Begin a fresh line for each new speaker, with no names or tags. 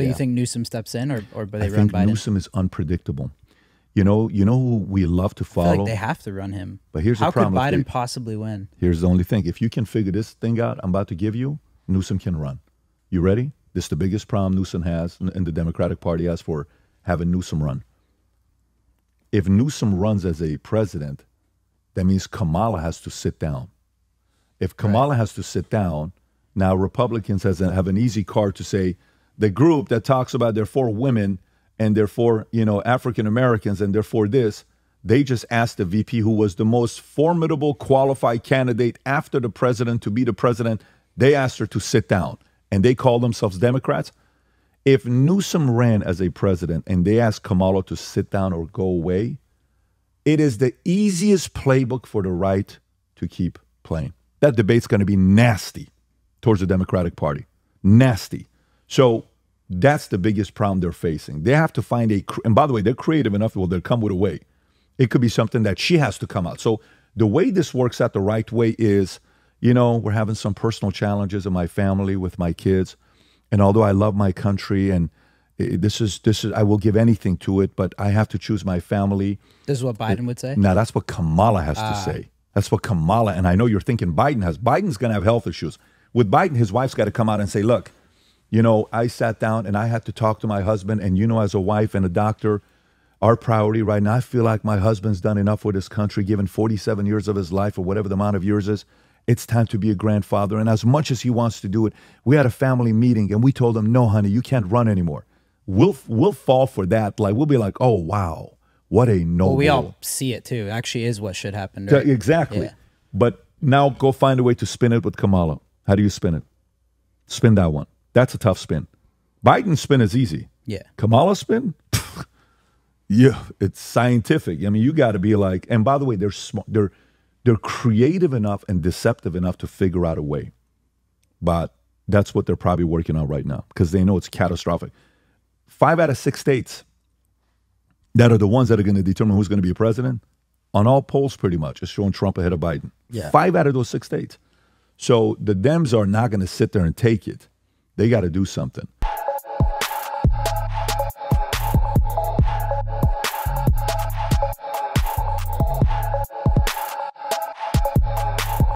But you think Newsom steps in, or they
I
run
think
Biden?
Newsom is unpredictable. You know who we love to follow?
I feel like they have to run him.
But here's
How
the problem.
could Biden possibly win?
Here's the only thing. If you can figure this thing out I'm about to give you, Newsom can run. You ready? This is the biggest problem Newsom has and the Democratic Party has for having Newsom run. If Newsom runs as a president, that means Kamala has to sit down. If Kamala has to sit down, now Republicans have an easy card to say, the group that talks about they're for women and they're for, African Americans and they're for this, they just asked the VP, who was the most formidable qualified candidate after the president to be the president, they asked her to sit down. And they call themselves Democrats. If Newsom ran as a president and they asked Kamala to sit down or go away, it is the easiest playbook for the right to keep playing. That debate's going to be nasty towards the Democratic Party. Nasty. So that's the biggest problem they're facing. They have to find and by the way, they're creative enough, well, they'll come with a way. It could be something that she has to come out. So the way this works out the right way is, we're having some personal challenges in my family with my kids. And although I love my country and this is, I will give anything to it, but I have to choose my family.
This is what Biden would say?
No, that's what Kamala has to say. That's what Kamala, and I know you're thinking Biden's going to have health issues. With Biden, his wife's got to come out and say, look, I sat down and I had to talk to my husband, and as a wife and a doctor, our priority right now, I feel like my husband's done enough for this country, given 47 years of his life or whatever the amount of years is. It's time to be a grandfather. And as much as he wants to do it, we had a family meeting and we told him, no, honey, you can't run anymore. We'll fall for that. Like, we'll be like, oh, wow, what a noble.
Well, we all see it too. It actually is what should happen. Right?
Exactly.
Yeah.
But now go find a way to spin it with Kamala. How do you spin it? Spin that one. That's a tough spin. Biden's spin is easy.
Yeah.
Kamala's spin? Yeah, it's scientific. I mean, you got to be like, and by the way, they're smart. They're creative enough and deceptive enough to figure out a way. But that's what they're probably working on right now because they know it's catastrophic. 5 out of 6 states that are the ones that are going to determine who's going to be a president, on all polls pretty much, is showing Trump ahead of Biden.
Yeah.
5 out of those 6 states. So the Dems are not going to sit there and take it. They got to do something.